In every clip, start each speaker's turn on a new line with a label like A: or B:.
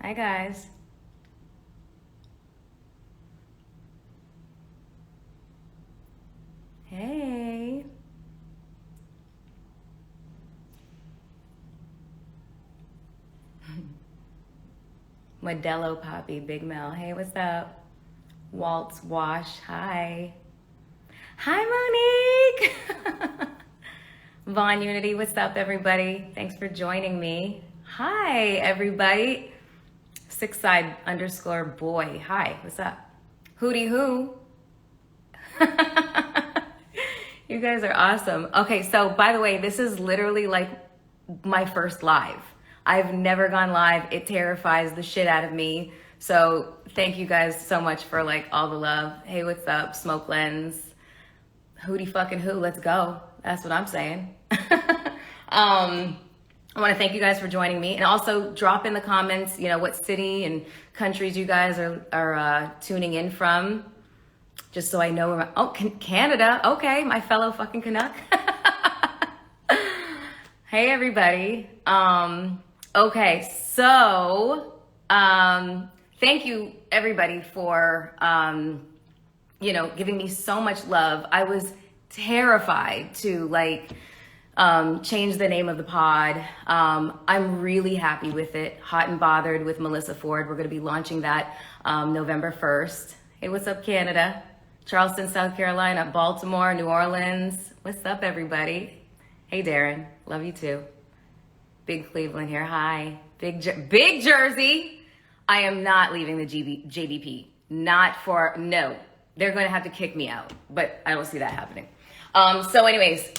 A: Hi, guys. Hey. Modelo Poppy, Big Mel. Hey, what's up? Waltz Wash. Hi. Hi, Monique. Vaughn Unity, what's up, everybody? Thanks for joining me. Hi, everybody. Sixside_boy. Hi, what's up? Hootie hoo. You guys are awesome. Okay, so by the way, this is literally like my first live. I've never gone live. It terrifies the shit out of me. So thank you guys so much for like all the love. Hey, what's up? Smoke Lens. Hootie fucking who? Let's go. That's what I'm saying. I want to thank you guys for joining me, and also drop in the comments, what city and countries you guys are tuning in from, just so I know. Canada. Okay, my fellow fucking Canuck. Hey, everybody. Okay, so thank you, everybody, for giving me so much love. I was terrified to change the name of the pod. I'm really happy with it. Hot and Bothered with Melyssa Ford. We're going to be launching that November 1st. Hey, what's up, Canada? Charleston, South Carolina, Baltimore, New Orleans. What's up, everybody? Hey, Darren. Love you too. Big Cleveland here. Hi. Big Jersey. I am not leaving the JBP. No. They're going to have to kick me out, but I don't see that happening. So anyways,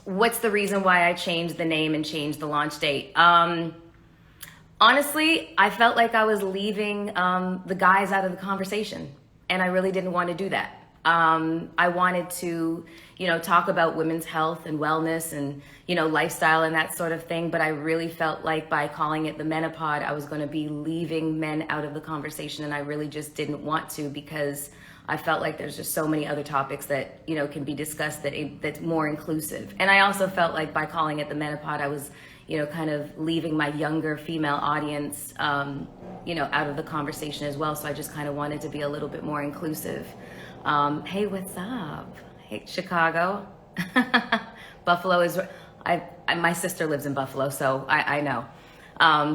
A: what's the reason why I changed the name and changed the launch date? Honestly, I felt like I was leaving the guys out of the conversation, and I really didn't want to do that. I wanted to, talk about women's health and wellness and, lifestyle and that sort of thing. But I really felt like by calling it the Menopod, I was going to be leaving men out of the conversation. And I really just didn't want to, because I felt like there's just so many other topics that, can be discussed that's more inclusive. And I also felt like by calling it the Menopod, I was, kind of leaving my younger female audience, out of the conversation as well. So I just kind of wanted to be a little bit more inclusive. Hey, what's up? Hey, Chicago. Buffalo is, my sister lives in Buffalo, so I know.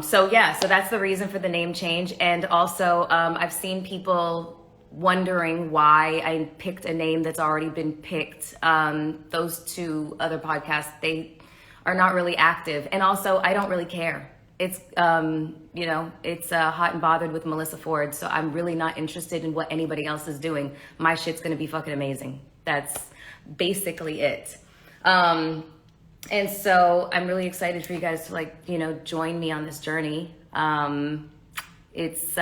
A: So that's the reason for the name change. And also, I've seen people wondering why I picked a name that's already been picked. Those two other podcasts, they are not really active. And also, I don't really care. It's, it's Hot and Bothered with Melyssa Ford. So I'm really not interested in what anybody else is doing. My shit's going to be fucking amazing. That's basically it. And so I'm really excited for you guys to join me on this journey. It's,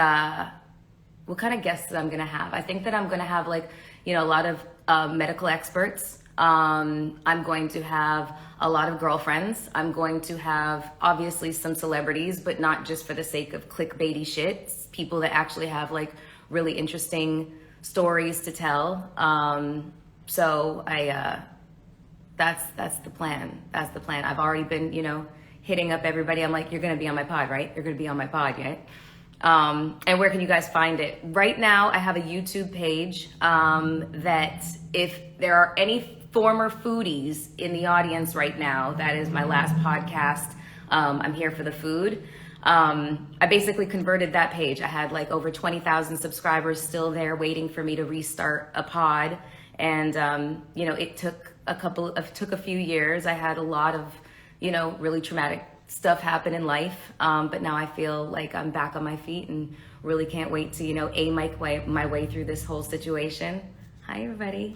A: what kind of guests that I'm going to have? I think that I'm going to have a lot of medical experts. I'm going to have a lot of girlfriends. I'm going to have obviously some celebrities, but not just for the sake of clickbaity shit. It's people that actually have really interesting stories to tell. So that's the plan. That's the plan. I've already been, hitting up everybody. I'm like, you're going to be on my pod, right? You're going to be on my pod, right? And where can you guys find it? Right now, I have a YouTube page that if there are any former foodies in the audience right now, that is my last podcast. I'm here for the food. I basically converted that page. I had over 20,000 subscribers still there waiting for me to restart a pod. And, it took a few years. I had a lot of, really traumatic stuff happen in life. But now I feel like I'm back on my feet and really can't wait to, my way through this whole situation. Hi, everybody.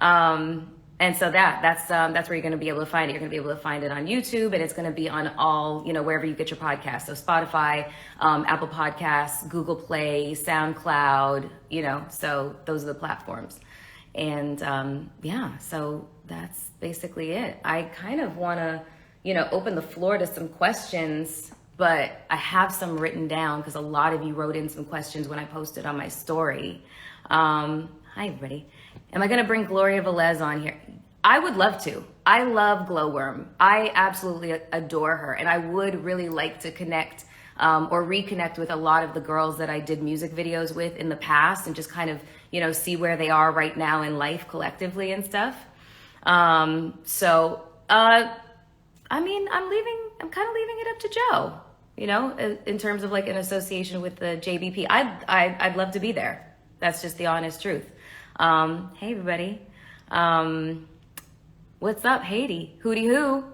A: And so that's where you're going to be able to find it. You're going to be able to find it on YouTube, and it's going to be on all, wherever you get your podcasts. So Spotify, Apple Podcasts, Google Play, SoundCloud, so those are the platforms. And so that's basically it. I kind of want to, open the floor to some questions, but I have some written down because a lot of you wrote in some questions when I posted on my story. Hi, everybody. Am I going to bring Gloria Velez on here? I would love to. I love Glowworm. I absolutely adore her. And I would really like to connect or reconnect with a lot of the girls that I did music videos with in the past and just kind of, you know, see where they are right now in life collectively and stuff. I mean, I'm kind of leaving it up to Joe, you know, in terms of like an association with the JBP. I'd love to be there. That's just the honest truth. Hey everybody. What's up, Haiti? Hootie hoo.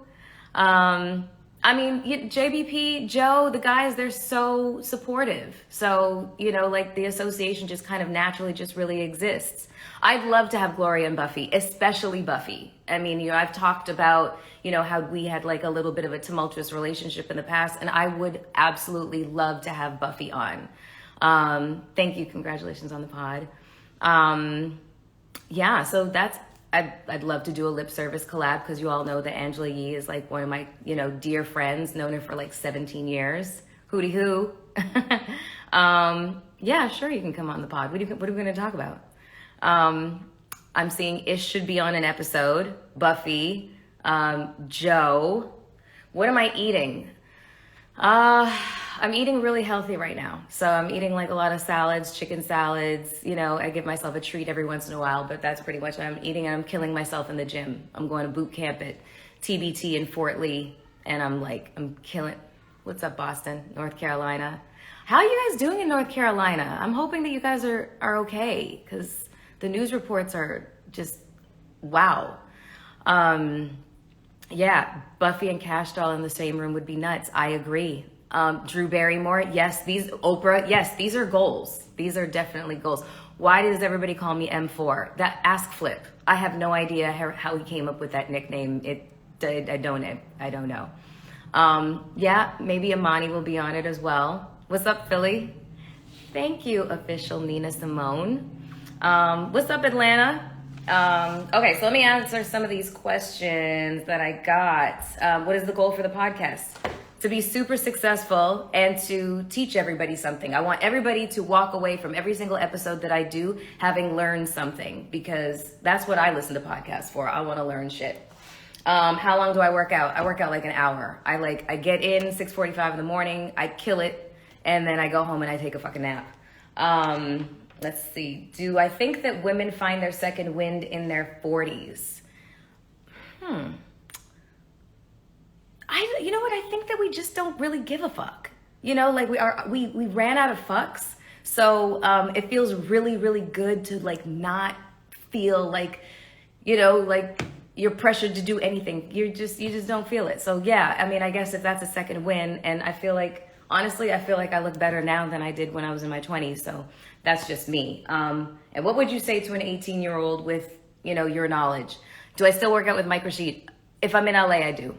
A: I mean, JBP, Joe, the guys, they're so supportive. So, you know, like the association just kind of naturally just really exists. I'd love to have Gloria and Buffy, especially Buffy. I mean, you know, I've talked about, you know, how we had like a little bit of a tumultuous relationship in the past, and I would absolutely love to have Buffy on. Thank you. Congratulations on the pod. Yeah, so that's, I'd love to do a lip service collab because you all know that Angela Yee is like one of my, you know, dear friends, known her for like 17 years. Hootie hoo. Yeah, sure, you can come on the pod. What are we going to talk about? I'm seeing Ish should be on an episode. Buffy, Joe. What am I eating? I'm eating really healthy right now. So I'm eating like a lot of salads, chicken salads. You know, I give myself a treat every once in a while, but that's pretty much what I'm eating. And I'm killing myself in the gym. I'm going to boot camp at TBT in Fort Lee. And I'm killing. What's up, Boston, North Carolina? How are you guys doing in North Carolina? I'm hoping that you guys are okay, because the news reports are just, wow. Yeah, Buffy and Cash Doll in the same room would be nuts. I agree. Drew Barrymore, yes. Oprah, yes, these are goals. These are definitely goals. Why does everybody call me M4? That Ask Flip. I have no idea how he came up with that nickname. I don't know. Yeah, maybe Amani will be on it as well. What's up, Philly? Thank you, official Nina Simone. What's up, Atlanta? Okay, so let me answer some of these questions that I got. What is the goal for the podcast? To be super successful and to teach everybody something. I want everybody to walk away from every single episode that I do having learned something, because that's what I listen to podcasts for. I want to learn shit. How long do I work out? I work out like an hour. I get in 6:45 in the morning, I kill it, and then I go home and I take a fucking nap. Let's see. Do I think that women find their second wind in their 40s? You know what? I think that we just don't really give a fuck. You know, like we ran out of fucks. So it feels really, really good to like not feel like, you know, like you're pressured to do anything. You just don't feel it. So yeah, I mean, I guess if that's a second win, and I feel like, honestly, I feel like I look better now than I did when I was in my 20s. So that's just me. And what would you say to an 18-year-old with, you know, your knowledge? Do I still work out with Microsheet? If I'm in LA, I do.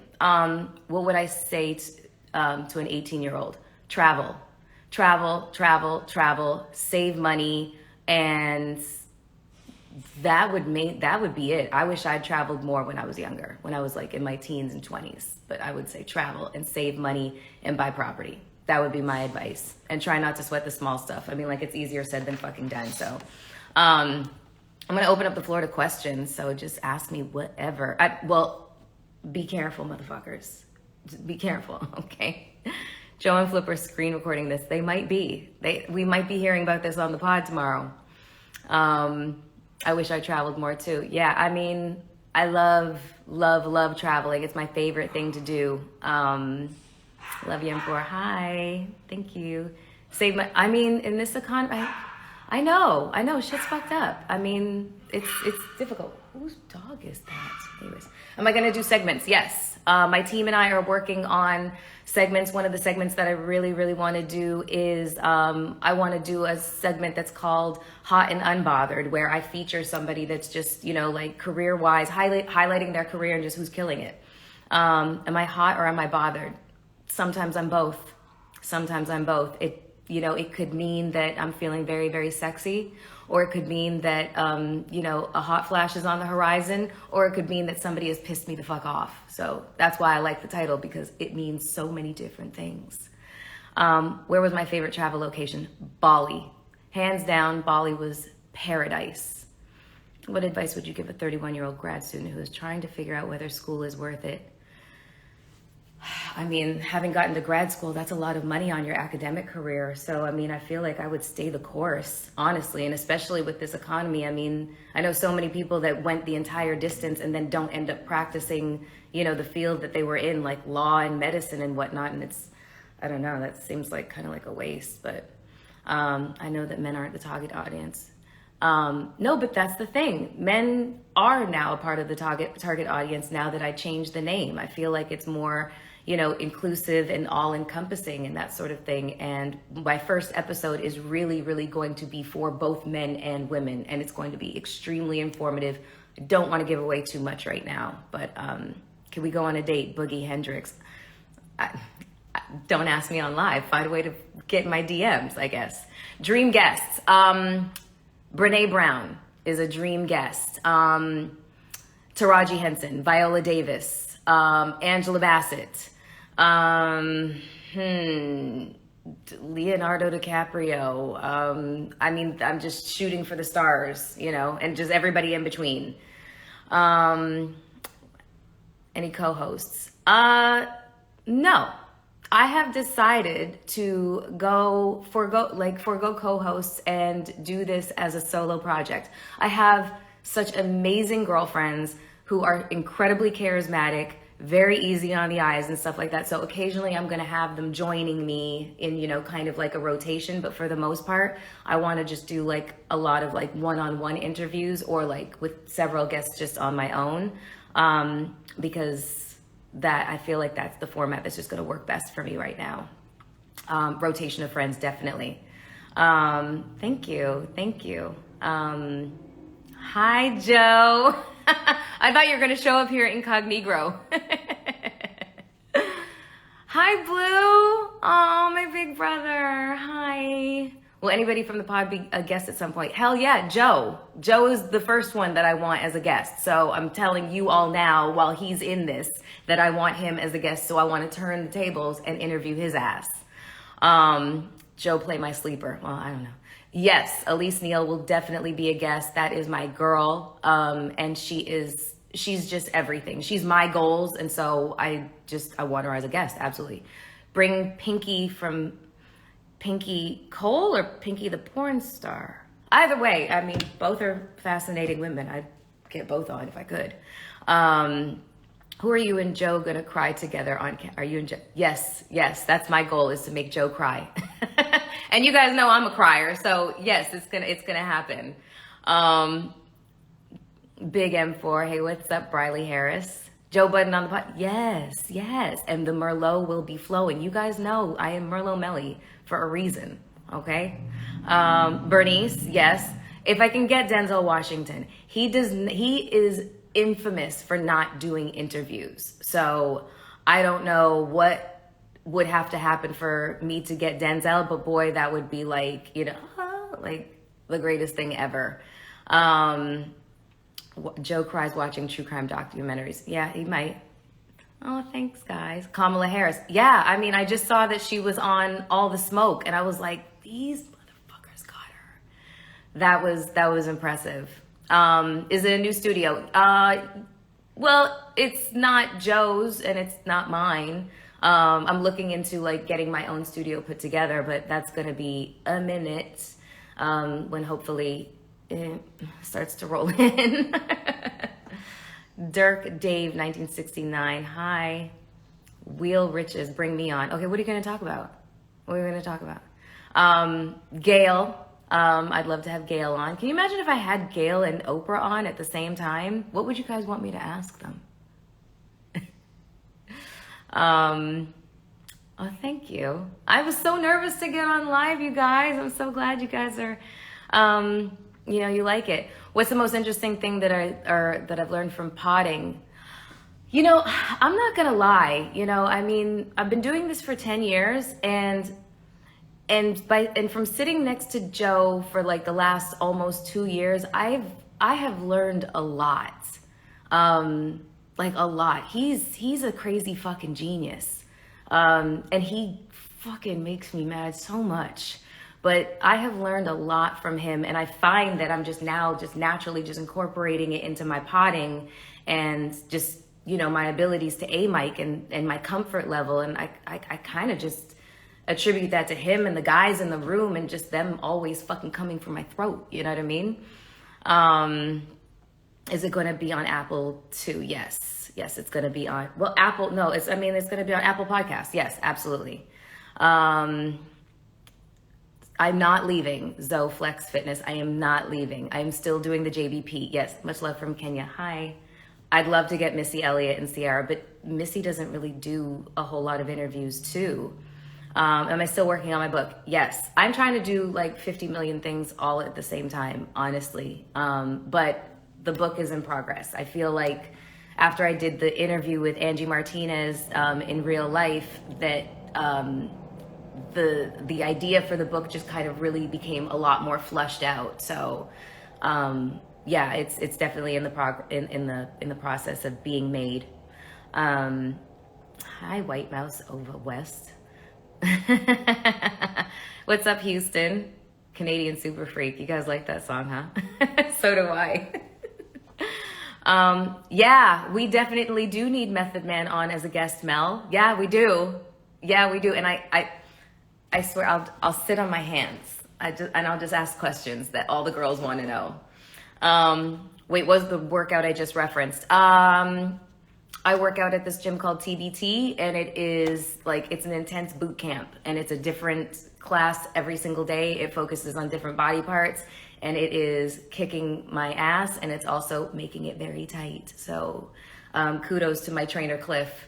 A: What would I say to an 18-year-old? Travel, save money, and that would be it. I wish I'd traveled more when I was younger, when I was like in my teens and 20s. But I would say travel and save money and buy property. That would be my advice. And try not to sweat the small stuff. I mean, like, it's easier said than fucking done. So I'm going to open up the floor to questions. So just ask me whatever. Well, be careful, motherfuckers. Just be careful, okay? Joe and Flip are screen recording this. They might be. We might be hearing about this on the pod tomorrow. I wish I traveled more too. Yeah, I mean, I love traveling. It's my favorite thing to do. Love you, M4. Hi. Thank you. I mean, in this economy, I know, shit's fucked up. I mean, it's difficult. Whose dog is that? Anyways, am I going to do segments? Yes. My team and I are working on segments. One of the segments that I really, really want to do is I want to do a segment that's called Hot and Unbothered, where I feature somebody that's just, you know, like career-wise, highlighting their career and just who's killing it. Am I hot or am I bothered? Sometimes I'm both. It could mean that I'm feeling very, very sexy, or it could mean that, a hot flash is on the horizon, or it could mean that somebody has pissed me the fuck off. So that's why I like the title, because it means so many different things. Where was my favorite travel location? Bali. Hands down, Bali was paradise. What advice would you give a 31-year-old grad student who is trying to figure out whether school is worth it? I mean, having gotten to grad school, that's a lot of money on your academic career. So, I mean, I feel like I would stay the course, honestly, and especially with this economy. I mean, I know so many people that went the entire distance and then don't end up practicing, you know, the field that they were in, like law and medicine and whatnot. And it's, I don't know, that seems like kind of like a waste, but I know that men aren't the target audience. No, but that's the thing. Men are now a part of the target audience now that I changed the name. I feel like it's more, you know, inclusive and all encompassing and that sort of thing. And my first episode is really, really going to be for both men and women. And it's going to be extremely informative. I don't want to give away too much right now, but can we go on a date? Boogie Hendrix. Don't ask me on live. Find a way to get in my DMs, I guess. Dream guests. Brene Brown is a dream guest. Taraji Henson, Viola Davis, Angela Bassett, Leonardo DiCaprio. I mean, I'm just shooting for the stars, you know, and just everybody in between. Any co-hosts? No. I have decided to forego co-hosts and do this as a solo project. I have such amazing girlfriends who are incredibly charismatic, very easy on the eyes and stuff like that. So occasionally I'm going to have them joining me in, you know, kind of like a rotation. But for the most part, I want to just do like a lot of like one-on-one interviews or like with several guests just on my own, because that I feel like that's the format that's just going to work best for me right now. Rotation of friends, definitely. Thank you. Hi, Joe. I thought you were going to show up here incognito. Hi, Blue. Oh, my big brother. Hi. Will anybody from the pod be a guest at some point? Hell yeah, Joe. Joe is the first one that I want as a guest. So I'm telling you all now while he's in this that I want him as a guest. So I want to turn the tables and interview his ass. Joe, play my sleeper. Well, I don't know. Yes, Elise Neal will definitely be a guest. That is my girl. And she's just everything. She's my goals. And so I want her as a guest. Absolutely. Bring Pinky Cole or Pinky the porn star. Either way, I mean, both are fascinating women. I'd get both on if I could. Who are you and Joe gonna cry together on? Are you and Joe? Yes, that's my goal, is to make Joe cry. And you guys know I'm a crier, so yes, it's gonna happen. Big M4, hey, what's up, Briley Harris? Joe Budden on the pod. Yes. And the Merlot will be flowing. You guys know I am Merlot Melly for a reason, okay? Bernice, yes. If I can get Denzel Washington, he is infamous for not doing interviews. So I don't know what would have to happen for me to get Denzel, but boy, that would be like, you know, like the greatest thing ever. Joe cries watching true crime documentaries. Yeah, he might. Oh, thanks, guys. Kamala Harris. Yeah, I mean, I just saw that she was on All the Smoke, and I was like, these motherfuckers got her. That was impressive. Is it a new studio? Well, it's not Joe's, and it's not mine. I'm looking into like getting my own studio put together, but that's gonna be a minute when hopefully it starts to roll in. Dirk Dave 1969. Hi. Wheel Riches, bring me on. Okay, what are you going to talk about? Gail. I'd love to have Gail on. Can you imagine if I had Gail and Oprah on at the same time? What would you guys want me to ask them? Oh, thank you. I was so nervous to get on live, you guys. I'm so glad you guys are, you know, you like it. What's the most interesting thing that I've learned from potting? You know, I'm not gonna lie. You know, I mean, I've been doing this for 10 years, and from sitting next to Joe for like the last almost 2 years, I have learned a lot. Like a lot. He's a crazy fucking genius, and he fucking makes me mad so much. But I have learned a lot from him, and I find that I'm just naturally just incorporating it into my potting and just my abilities to mic and my comfort level. And I kind of just attribute that to him and the guys in the room and just them always fucking coming for my throat. You know what I mean? Is it going to be on Apple too? Yes, it's going to be on, well, Apple, no, it's going to be on Apple Podcasts. Yes, absolutely. I'm not leaving Zoe Flex Fitness. I am not leaving. I am still doing the JBP. Yes, much love from Kenya. Hi. I'd love to get Missy Elliott and Ciara, but Missy doesn't really do a whole lot of interviews too. Am I still working on my book? Yes. I'm trying to do like 50 million things all at the same time, honestly. But the book is in progress. I feel like after I did the interview with Angie Martinez in real life, that the idea for the book just kind of really became a lot more flushed out. So yeah, it's definitely in the process of being made. Hi, White Mouse over West. What's up, Houston? Canadian Super Freak. You guys like that song, huh? So do I. Yeah, we definitely do need Method Man on as a guest, Mel. Yeah, we do. And I swear I'll sit on my hands. I'll just ask questions that all the girls want to know. Wait, what was the workout I just referenced? I work out at this gym called TBT, and it's an intense boot camp, and it's a different class every single day. It focuses on different body parts, and it is kicking my ass, and it's also making it very tight. So kudos to my trainer, Cliff.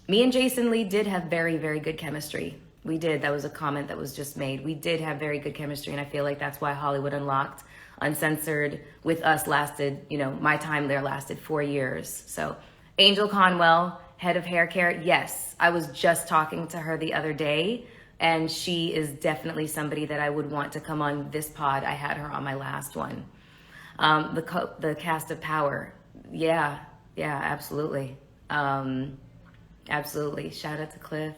A: Me and Jason Lee did have very, very good chemistry. We did. That was a comment that was just made. We did have very good chemistry, and I feel like that's why Hollywood Unlocked Uncensored with us lasted, my time there lasted 4 years. So Angel Conwell, head of hair care. Yes, I was just talking to her the other day, and she is definitely somebody that I would want to come on this pod. I had her on my last one. The cast of Power. Yeah, absolutely. Absolutely. Shout out to Cliff.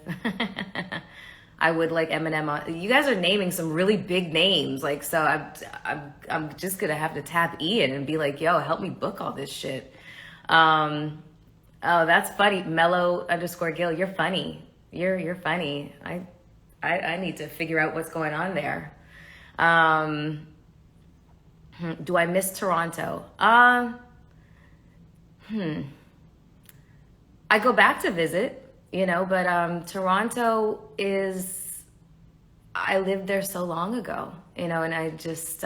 A: I would like Eminem on. You guys are naming some really big names. So I'm just going to have to tap Ian and be like, yo, help me book all this shit. Oh, that's funny. Mellow_Gil. You're funny. You're funny. I need to figure out what's going on there. Do I miss Toronto? I go back to visit. But Toronto I lived there so long ago, and I just,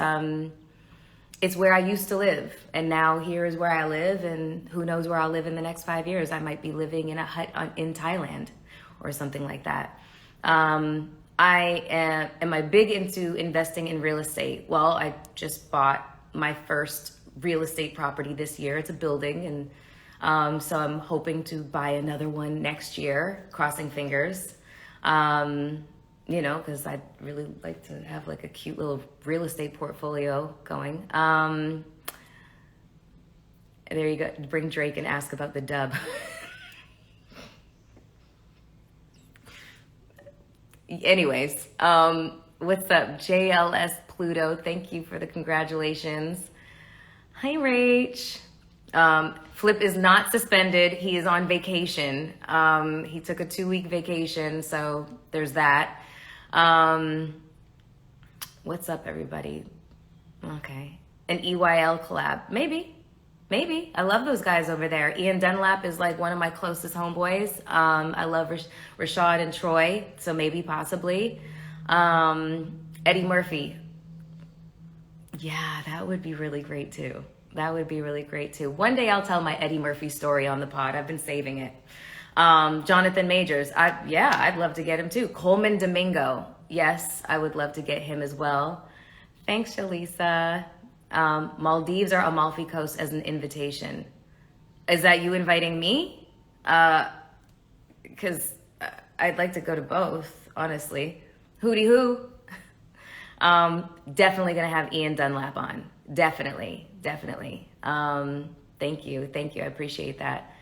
A: it's where I used to live. And now here is where I live, and who knows where I'll live in the next 5 years. I might be living in a hut in Thailand or something like that. Am I big into investing in real estate? Well, I just bought my first real estate property this year. It's a building, and so I'm hoping to buy another one next year, crossing fingers, because I'd really like to have a cute little real estate portfolio going. There you go. Bring Drake and ask about the dub. Anyways, what's up? JLS Pluto, thank you for the congratulations. Hi, Rach. Flip is not suspended. He is on vacation. He took a 2-week vacation, so there's that. What's up, everybody? Okay. An EYL collab. Maybe. I love those guys over there. Ian Dunlap is one of my closest homeboys. I love Rashad and Troy, so maybe, possibly. Eddie Murphy. Yeah, that would be really great too. One day I'll tell my Eddie Murphy story on the pod. I've been saving it. Jonathan Majors. I'd love to get him too. Coleman Domingo. Yes, I would love to get him as well. Thanks, Shalisa. Maldives or Amalfi Coast as an invitation. Is that you inviting me? Because I'd like to go to both, honestly. Hootie hoo. Definitely gonna have Ian Dunlap on. Definitely. Thank you. I appreciate that.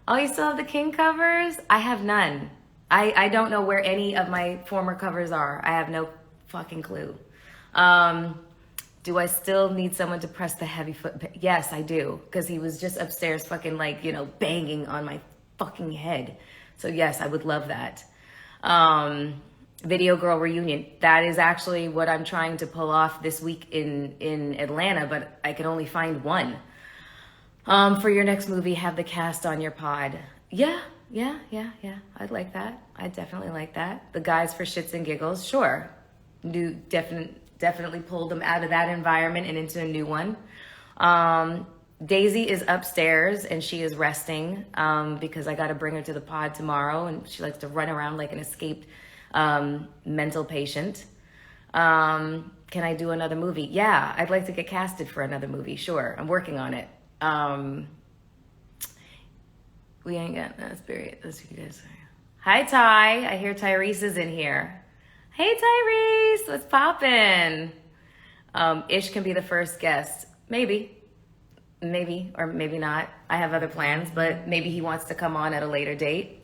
A: Oh, you still have the King covers? I have none. I don't know where any of my former covers are. I have no fucking clue. Do I still need someone to press the heavy foot? Yes, I do. Because he was just upstairs fucking like, you know, banging on my fucking head. So yes, I would love that. Video girl reunion. That is actually what I'm trying to pull off this week in Atlanta, but I can only find one. For your next movie, have the cast on your pod. Yeah. I'd like that. I'd definitely like that. The guys for shits and giggles. Sure. Definitely pull them out of that environment and into a new one. Daisy is upstairs and she is resting because I got to bring her to the pod tomorrow, and she likes to run around like an escaped mental patient. Can I do another movie? Yeah, I'd like to get casted for another movie. Sure, I'm working on it. We ain't got that spirit. That's what you guys say. Hi, Ty. I hear Tyrese is in here. Hey, Tyrese. What's poppin'? Ish can be the first guest. Maybe, or maybe not. I have other plans, but maybe he wants to come on at a later date.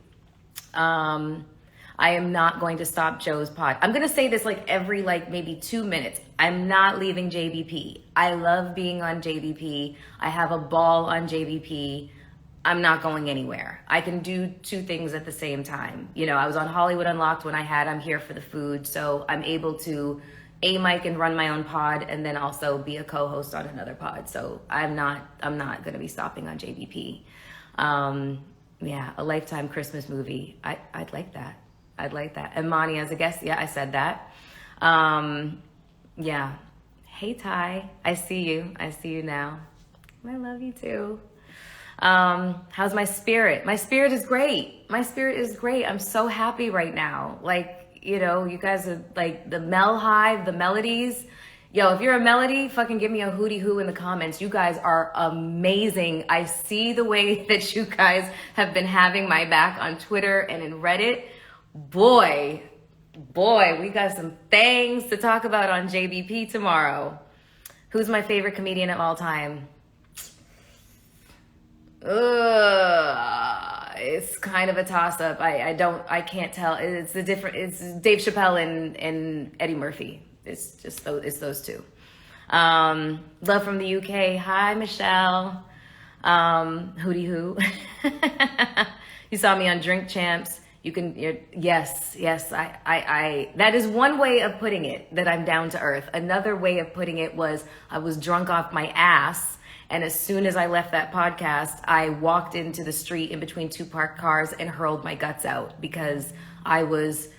A: I am not going to stop Joe's pod. I'm going to say this like every maybe 2 minutes. I'm not leaving JBP. I love being on JBP. I have a ball on JBP. I'm not going anywhere. I can do two things at the same time. You know, I was on Hollywood Unlocked when I'm here for the food. So I'm able to mic and run my own pod and then also be a co-host on another pod. So I'm not going to be stopping on JBP. Yeah, a Lifetime Christmas movie. I'd like that. I'd like that. And Monty as a guest. Yeah, I said that. Yeah. Hey, Ty. I see you. I see you now. I love you too. How's my spirit? My spirit is great. My spirit is great. I'm so happy right now. Like, you know, you guys are like the Mel Hive, the melodies. Yo, if you're a melody, fucking give me a hootie hoo in the comments. You guys are amazing. I see the way that you guys have been having my back on Twitter and in Reddit. Boy, we got some things to talk about on JBP tomorrow. Who's my favorite comedian of all time? It's kind of a toss-up. I can't tell. It's Dave Chappelle and Eddie Murphy. It's just those two. Love from the UK. Hi, Michelle. Hootie hoo. You saw me on Drink Champs. Yes. I that is one way of putting it, that I'm down to earth. Another way of putting it was I was drunk off my ass. And as soon as I left that podcast, I walked into the street in between two parked cars and hurled my guts out because I was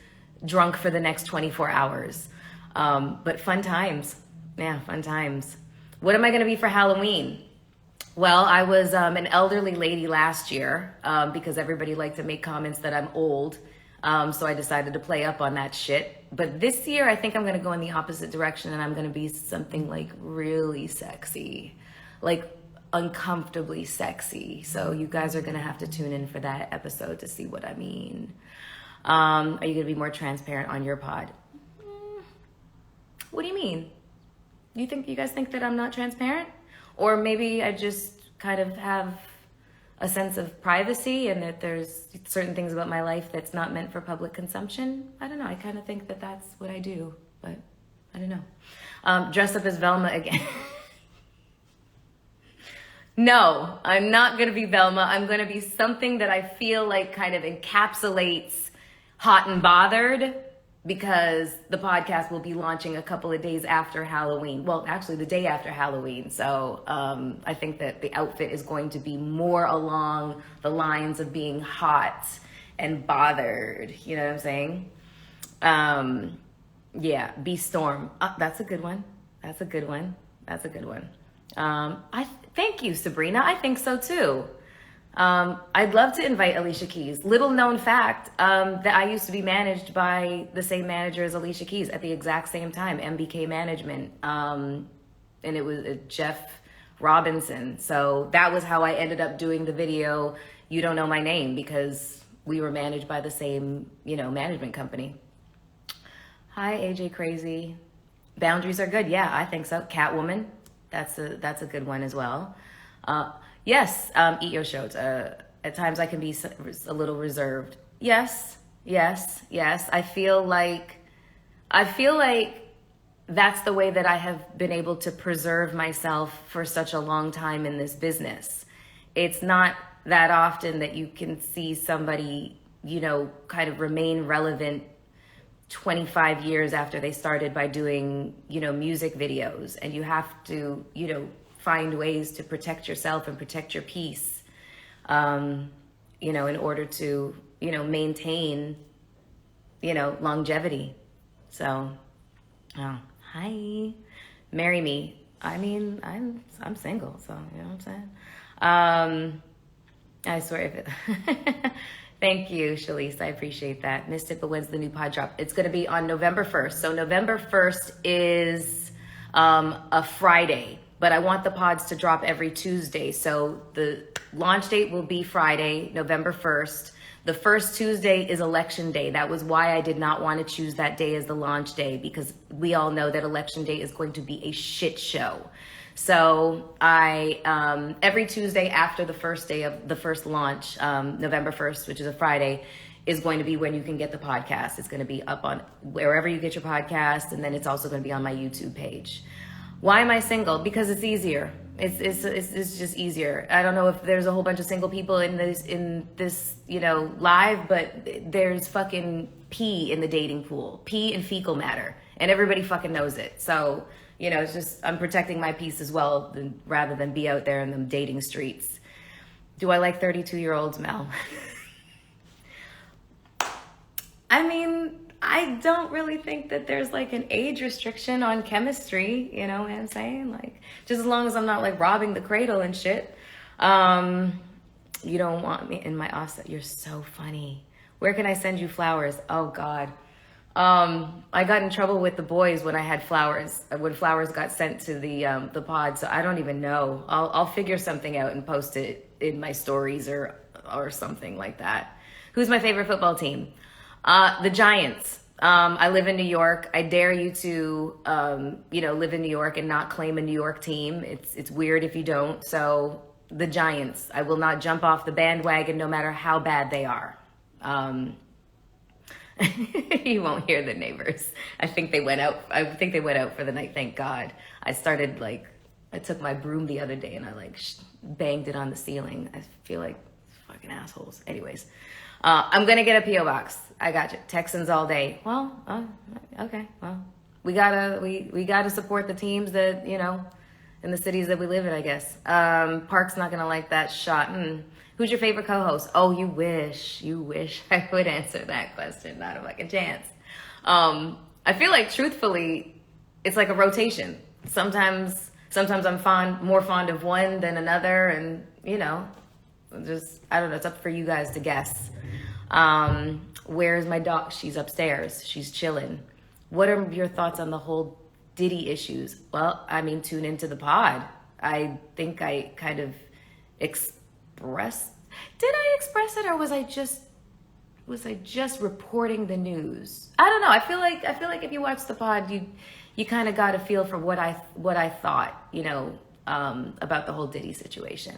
A: drunk for the next 24 hours. But fun times. Yeah, fun times. What am I going to be for Halloween? Well, I was an elderly lady last year because everybody liked to make comments that I'm old. So I decided to play up on that shit. But this year, I think I'm going to go in the opposite direction and I'm going to be something like really sexy. Like uncomfortably sexy. So you guys are going to have to tune in for that episode to see what I mean. Are you going to be more transparent on your pod? What do you mean? You guys think that I'm not transparent? Or maybe I just kind of have a sense of privacy and that there's certain things about my life that's not meant for public consumption? I don't know. I kind of think that that's what I do, but I don't know. Dress up as Velma again. No, I'm not going to be Velma. I'm going to be something that I feel like kind of encapsulates Hot and Bothered, because the podcast will be launching a couple of days after Halloween. Well, actually the day after Halloween. So I think that the outfit is going to be more along the lines of being hot and bothered. You know what I'm saying? Yeah, be Storm. That's a good one. Thank you, Sabrina. I think so too. I'd love to invite Alicia Keys. Little known fact, that I used to be managed by the same manager as Alicia Keys at the exact same time, MBK Management. And it was Jeff Robinson. So that was how I ended up doing the video, You Don't Know My Name, because we were managed by the same, management company. Hi, AJ Crazy. Boundaries are good. Yeah, I think so. Catwoman. That's a good one as well. Yes, eat your shows. At times I can be a little reserved. Yes. I feel like that's the way that I have been able to preserve myself for such a long time in this business. It's not that often that you can see somebody, you know, kind of remain relevant 25 years after they started by doing, you know, music videos. And you have to, you know, find ways to protect yourself and protect your peace, you know, in order to, you know, maintain, you know, longevity. So, oh, hi, marry me. I mean, I'm single, so you know what I'm saying? I swear if it, thank you, Shalise. I appreciate that. Missed it, but when's the new pod drop? It's going to be on November 1st. So November 1st is a Friday, but I want the pods to drop every Tuesday. So the launch date will be Friday, November 1st. The first Tuesday is election day. That was why I did not want to choose that day as the launch day, because we all know that election day is going to be a shit show. So I, every Tuesday after the first day of the first launch, November 1st, which is a Friday, is going to be when you can get the podcast. It's going to be up on wherever you get your podcast. And then it's also going to be on my YouTube page. Why am I single? Because it's easier. It's just easier. I don't know if there's a whole bunch of single people in this, you know, live, but there's fucking pee in the dating pool, pee and fecal matter, and everybody fucking knows it. So, you know, it's just, I'm protecting my peace as well, rather than be out there in the dating streets. Do I like 32-year-olds, Mel? I mean, I don't really think that there's like an age restriction on chemistry, you know what I'm saying? Like, just as long as I'm not like robbing the cradle and shit. You don't want me in my offset. You're so funny. Where can I send you flowers? Oh God. I got in trouble with the boys when I had flowers, when flowers got sent to the pod. So I don't even know. I'll figure something out and post it in my stories or something like that. Who's my favorite football team? The Giants. I live in New York. I dare you to, you know, live in New York and not claim a New York team. It's weird if you don't. So the Giants, I will not jump off the bandwagon no matter how bad they are. You won't hear the neighbors. I think they went out for the night. Thank God. I took my broom the other day and I like banged it on the ceiling. I feel like fucking assholes. Anyways. I'm going to get a P.O. box. I got you. Texans all day. Well, okay. Well, we gotta support the teams that, you know, in the cities that we live in, I guess. Park's not going to like that shot. Who's your favorite co-host? Oh, you wish I would answer that question. Not a fucking chance. I feel like truthfully, it's like a rotation. Sometimes I'm more fond of one than another. And, you know, just, I don't know. It's up for you guys to guess. Where's my dog? She's upstairs. She's chilling. What are your thoughts on the whole Diddy issues? Well, I mean, tune into the pod. I think I kind of expressed. Did I express it, or was I just reporting the news? I don't know. I feel like if you watch the pod, you kind of got a feel for what I thought, you know, about the whole Diddy situation.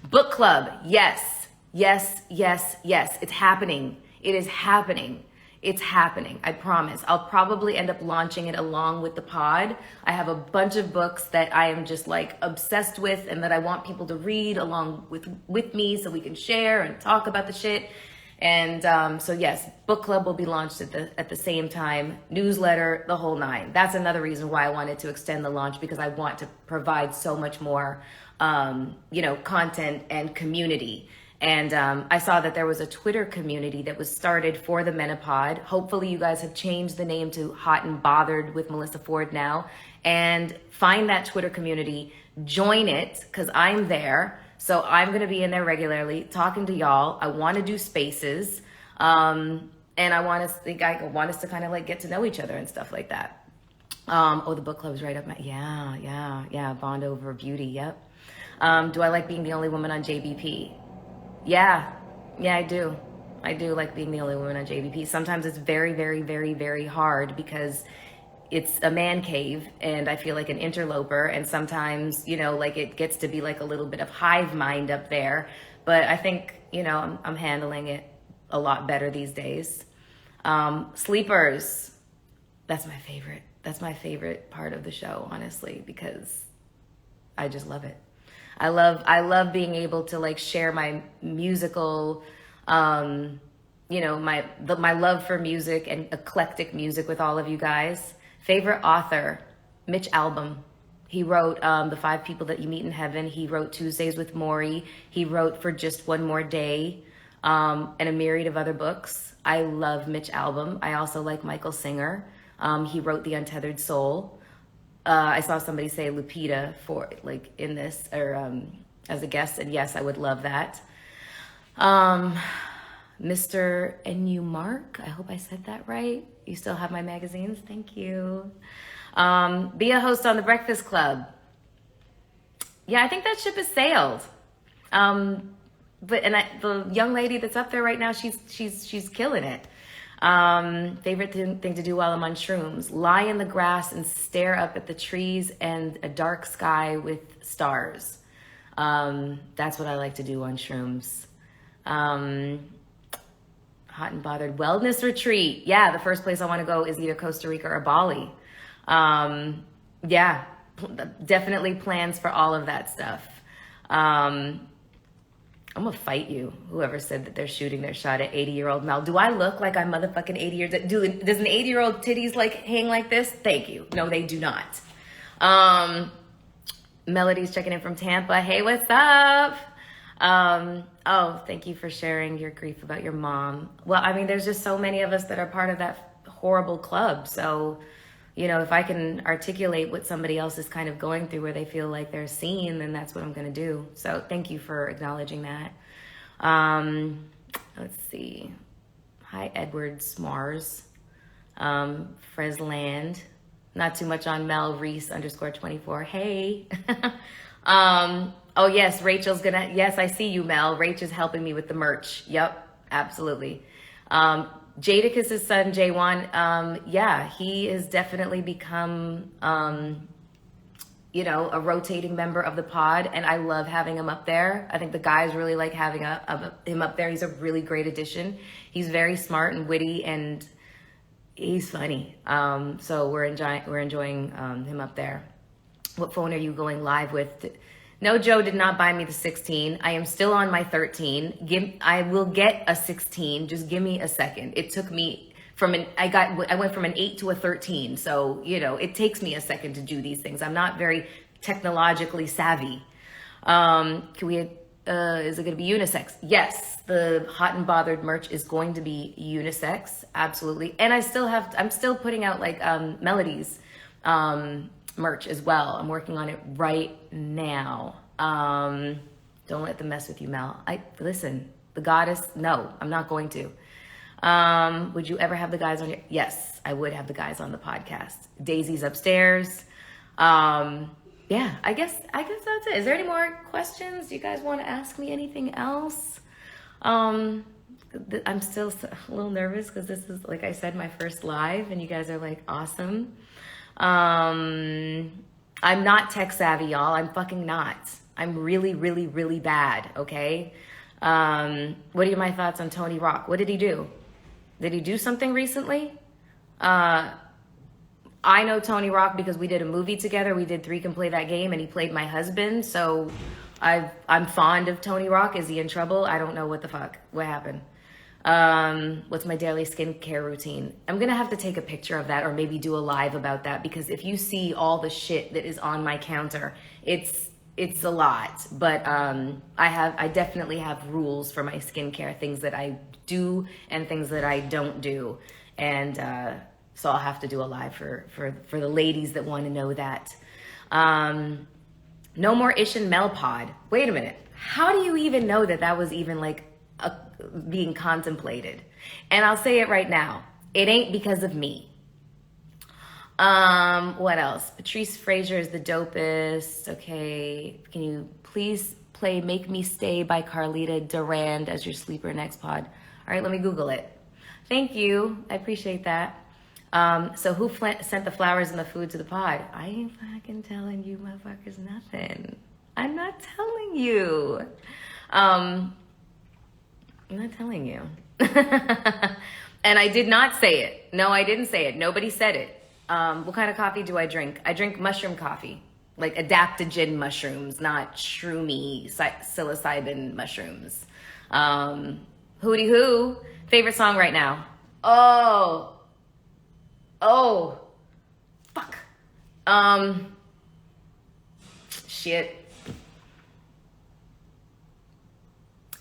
A: Book club, yes. It's happening. It is happening. It's happening. I promise. I'll probably end up launching it along with the pod. I have a bunch of books that I am just like obsessed with and that I want people to read along with me so we can share and talk about the shit. And so yes, book club will be launched at the same time. Newsletter, the whole nine. That's another reason why I wanted to extend the launch, because I want to provide so much more, you know, content and community. And I saw that there was a Twitter community that was started for the Menopod. Hopefully you guys have changed the name to Hot and Bothered with Melyssa Ford now. And find that Twitter community, join it, because I'm there. So I'm going to be in there regularly talking to y'all. I want to do spaces. And I want us to kind of like get to know each other and stuff like that. Oh, the book club's right up my, yeah. Bond over beauty. Yep. Do I like being the only woman on JBP? Yeah, I do. I do like being the only woman on JBP. Sometimes it's very, very, very, very hard because it's a man cave and I feel like an interloper. And sometimes, you know, like it gets to be like a little bit of hive mind up there. But I think, you know, I'm handling it a lot better these days. Sleepers. That's my favorite. That's my favorite part of the show, honestly, because I just love it. I love being able to like share my musical, my love for music and eclectic music with all of you guys. Favorite author, Mitch Albom. He wrote The Five People That You Meet in Heaven. He wrote Tuesdays with Morrie. He wrote For Just One More Day, and a myriad of other books. I love Mitch Albom. I also like Michael Singer. He wrote The Untethered Soul. I saw somebody say Lupita for like in this or as a guest, and yes, I would love that. Mr. N.U. Mark, I hope I said that right. You still have my magazines? Thank you. Be a host on The Breakfast Club. Yeah, I think that ship has sailed. The young lady that's up there right now, she's killing it. Favorite thing to do while I'm on shrooms: lie in the grass and stare up at the trees and a dark sky with stars. That's what I like to do on shrooms. Hot and bothered wellness retreat. Yeah, the first place I want to go is either Costa Rica or Bali. Definitely plans for all of that stuff. I'm gonna fight you, whoever said that they're shooting their shot at 80-year-old Mel. Do I look like I'm motherfucking 80 years old? Does an 80-year-old titties like hang like this? Thank you. No, they do not. Melody's checking in from Tampa. Hey, what's up? Thank you for sharing your grief about your mom. Well, I mean, there's just so many of us that are part of that horrible club. So, if I can articulate what somebody else is kind of going through where they feel like they're seen, then that's what I'm going to do. So thank you for acknowledging that. Let's see. Hi, Edward Smars. Fresland. Not too much on Mel Reese _24. Hey. Oh yes, Rachel's gonna, yes, I see you, Mel. Rach is helping me with the merch. Yep, absolutely. Jadakiss' son, J1, he has definitely become, a rotating member of the pod, and I love having him up there. I think the guys really like having him up there. He's a really great addition. He's very smart and witty, and he's funny. So we're enjoying him up there. What phone are you going live with? No, Joe did not buy me the 16. I am still on my 13. I will get a 16. Just give me a second. It took me I went from an 8 to a 13. So, it takes me a second to do these things. I'm not very technologically savvy. Is it going to be unisex? Yes, the Hot and Bothered merch is going to be unisex. Absolutely. And I'm still putting out like Melodies merch as well. I'm working on it right now. Don't let them mess with you, Mel. Listen, the goddess, no, I'm not going to. Would you ever have the guys on your, yes, I would have the guys on the podcast. Daisy's upstairs. I guess that's it. Is there any more questions? Do you guys want to ask me anything else? I'm still a little nervous because this is, like I said, my first live, and you guys are like awesome. I'm not tech savvy, y'all. I'm fucking not. I'm really, really, really bad. Okay. What are my thoughts on Tony Rock? What did he do? Did he do something recently? I know Tony Rock because we did a movie together. We did Three Can Play That Game, and he played my husband. So I'm fond of Tony Rock. Is he in trouble? I don't know what happened. What's my daily skincare routine? I'm gonna have to take a picture of that, or maybe do a live about that, because if you see all the shit that is on my counter, it's a lot. But I definitely have rules for my skincare, things that I do and things that I don't do, and so I'll have to do a live for the ladies that want to know that. No more Ish and Mel pod. Wait a minute. How do you even know that was even like being contemplated? And I'll say it right now. It ain't because of me. What else? Patrice Frazier is the dopest. Okay. Can you please play Make Me Stay by Carlita Durand as your sleeper next pod? All right, let me Google it. Thank you. I appreciate that. So who sent the flowers and the food to the pod? I ain't fucking telling you motherfuckers nothing. I'm not telling you. I'm not telling you. And I did not say it. No, I didn't say it. Nobody said it. What kind of coffee do I drink? I drink mushroom coffee, like adaptogen mushrooms, not shroomy psilocybin mushrooms. Hootie hoo. Favorite song right now? Oh, fuck. Shit.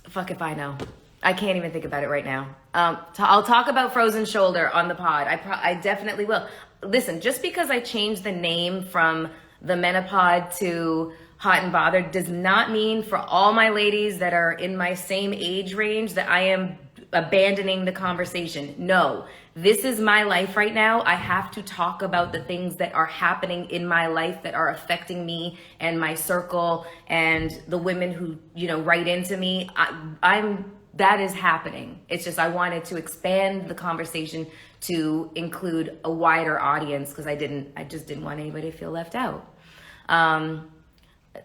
A: Fuck if I know. I can't even think about it right now. I'll talk about Frozen Shoulder on the pod. I definitely will. Listen, just because I changed the name from the Menopod to Hot and Bothered does not mean for all my ladies that are in my same age range that I am abandoning the conversation. No, this is my life right now. I have to talk about the things that are happening in my life that are affecting me and my circle and the women who, write into me. That is happening. It's just I wanted to expand the conversation to include a wider audience because I just didn't want anybody to feel left out.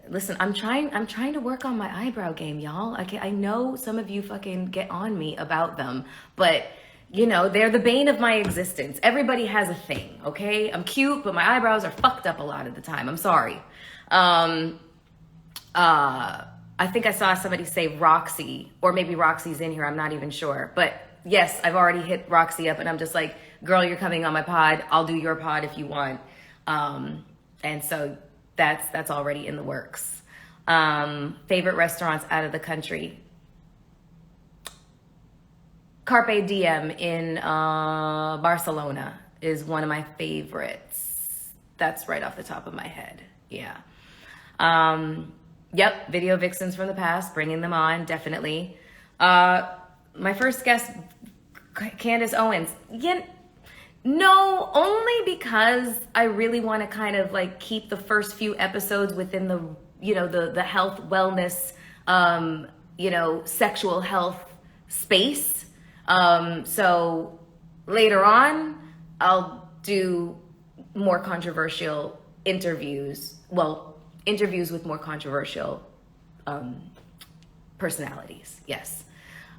A: Listen, I'm trying to work on my eyebrow game, y'all. I know some of you fucking get on me about them, but they're the bane of my existence. Everybody has a thing, okay? I'm cute, but my eyebrows are fucked up a lot of the time. I'm sorry. I think I saw somebody say Roxy, or maybe Roxy's in here. I'm not even sure. But yes, I've already hit Roxy up and I'm just like, girl, you're coming on my pod. I'll do your pod if you want. And so that's already in the works. Favorite restaurants out of the country. Carpe Diem in Barcelona is one of my favorites. That's right off the top of my head. Yeah. Yep, Video Vixens from the past, bringing them on, definitely. My first guest, Candace Owens. No, only because I really want to kind of like keep the first few episodes within the, the health, wellness, sexual health space. So later on, I'll do more controversial interviews. Well, interviews with more controversial personalities. Yes.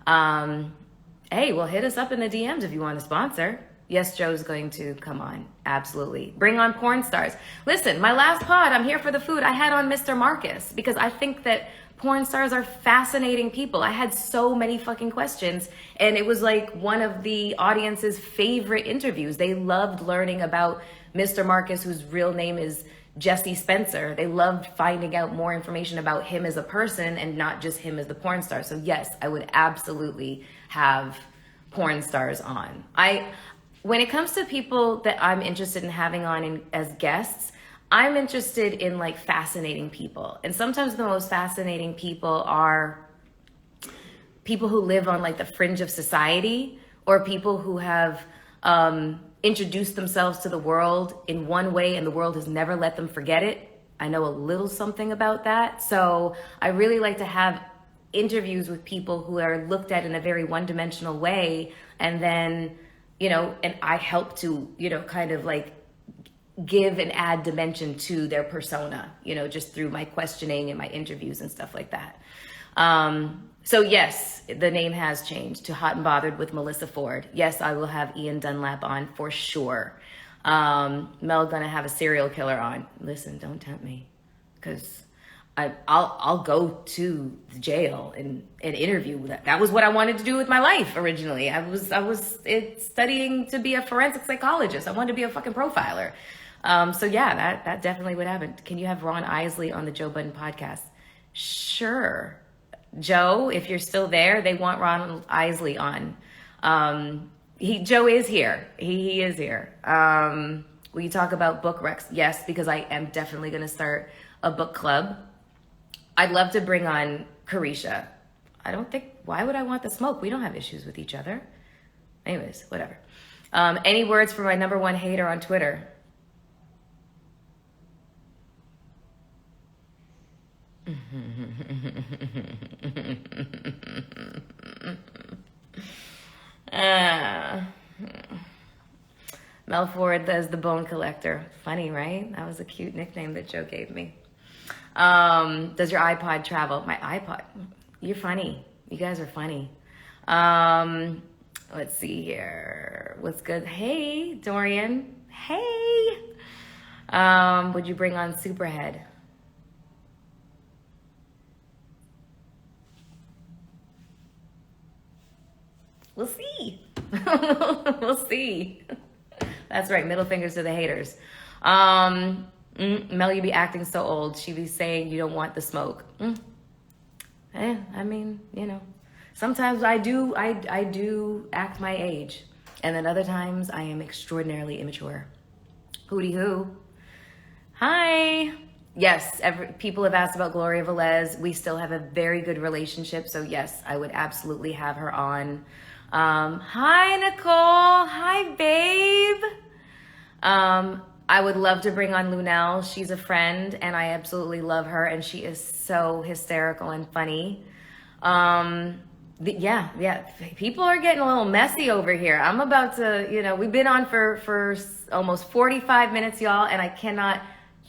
A: Hey, well, hit us up in the DMs if you want to sponsor. Yes, Joe's going to come on. Absolutely. Bring on porn stars. Listen, my last pod, I'm here for the food. I had on Mr. Marcus because I think that porn stars are fascinating people. I had so many fucking questions and it was like one of the audience's favorite interviews. They loved learning about Mr. Marcus, whose real name is Jesse Spencer. They loved finding out more information about him as a person and not just him as the porn star. So yes, I would absolutely have porn stars on. When it comes to people that I'm interested in having on as guests, I'm interested in like fascinating people. And sometimes the most fascinating people are people who live on like the fringe of society or people who have introduced themselves to the world in one way and the world has never let them forget it. I know a little something about that. So I really like to have interviews with people who are looked at in a very one-dimensional way. And then, and I help to, kind of like give and add dimension to their persona, just through my questioning and my interviews and stuff like that. So yes, the name has changed to Hot and Bothered with Melyssa Ford. Yes, I will have Ian Dunlap on for sure. Mel gonna have a serial killer on. Listen, don't tempt me, because I'll go to the jail and interview. That was what I wanted to do with my life originally. I was studying to be a forensic psychologist. I wanted to be a fucking profiler. So yeah, that definitely would happen. Can you have Ron Isley on the Joe Budden podcast? Sure. Joe, if you're still there, they want Ron Isley on. Joe is here. He is here. Will you talk about book recs? Yes, because I am definitely going to start a book club. I'd love to bring on Carisha. Why would I want the smoke? We don't have issues with each other. Anyways, whatever. Any words for my number one hater on Twitter? Mel Ford as the bone collector. Funny, right? That was a cute nickname that Joe gave me. Does your iPod travel? My iPod. You're funny. You guys are funny. Let's see here. What's good? Hey, Dorian. Hey. Would you bring on Superhead? We'll see. We'll see. That's right. Middle fingers to the haters. Mel, you be acting so old. She be saying you don't want the smoke. I mean, sometimes I do act my age. And then other times I am extraordinarily immature. Hootie hoo. Hi. Yes, people have asked about Gloria Velez. We still have a very good relationship. So yes, I would absolutely have her on. Hi, Nicole. Hi, babe. I would love to bring on Lunel. She's a friend and I absolutely love her. And she is so hysterical and funny. Yeah. People are getting a little messy over here. I'm about to, we've been on for almost 45 minutes, y'all. And I cannot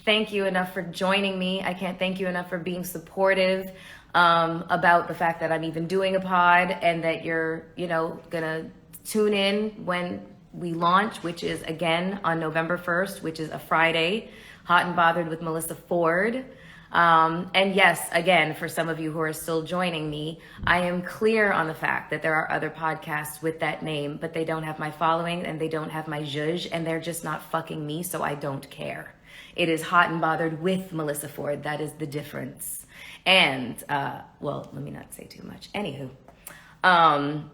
A: thank you enough for joining me. I can't thank you enough for being supportive about the fact that I'm even doing a pod and that you're, gonna tune in when we launch, which is again on November 1st, which is a Friday, Hot and Bothered with Melyssa Ford. And yes, again, for some of you who are still joining me, I am clear on the fact that there are other podcasts with that name, but they don't have my following and they don't have my zhuzh and they're just not fucking me, so I don't care. It is Hot and Bothered with Melyssa Ford. That is the difference. And, well, let me not say too much. Anywho, can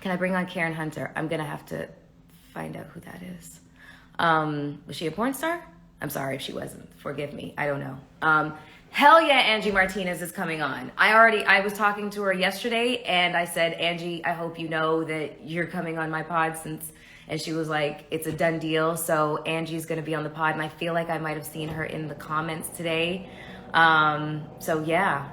A: I bring on Karen Hunter? I'm going to have to find out who that is. Was she a porn star? I'm sorry if she wasn't. Forgive me. I don't know. Hell yeah, Angie Martinez is coming on. I was talking to her yesterday and I said, Angie, I hope you know that you're coming on my pod and she was like, it's a done deal. So Angie's going to be on the pod and I feel like I might have seen her in the comments today. So yeah,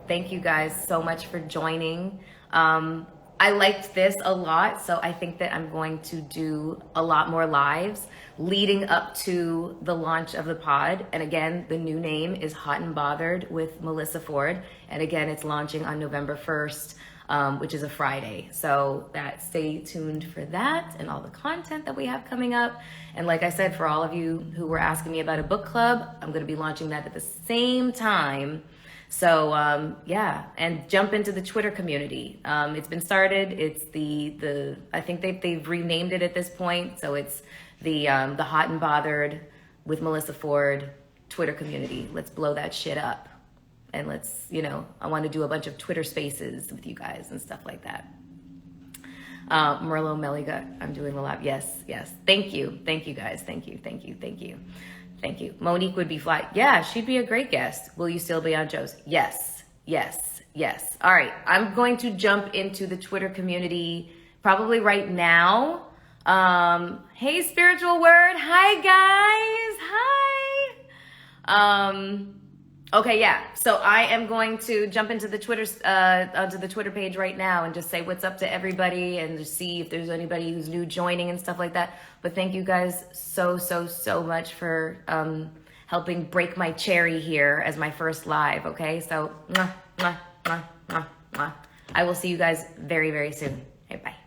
A: thank you guys so much for joining. I liked this a lot, so I think that I'm going to do a lot more lives leading up to the launch of the pod. And again, the new name is Hot and Bothered with Melyssa Ford. And again, it's launching on November 1st, which is a Friday. So stay tuned for that and all the content that we have coming up. And like I said, for all of you who were asking me about a book club, I'm going to be launching that at the same time. So yeah, and jump into the Twitter community. It's been started. It's I think they've renamed it at this point. So it's the Hot and Bothered with Melyssa Ford Twitter community. Let's blow that shit up. And let's, I want to do a bunch of Twitter spaces with you guys and stuff like that. Merlot Melligut, I'm doing a lot. Yes. Thank you guys. Thank you. Monique would be fly. Yeah, she'd be a great guest. Will you still be on Joe's? Yes. All right, I'm going to jump into the Twitter community probably right now. Hey, Spiritual Word. Hi, guys. Hi. Okay, yeah. So I am going to jump into the onto the Twitter page right now and just say what's up to everybody and just see if there's anybody who's new joining and stuff like that. But thank you guys so much for helping break my cherry here as my first live. Okay, so mwah, mwah, mwah, mwah, mwah. I will see you guys very, very soon. Okay, bye.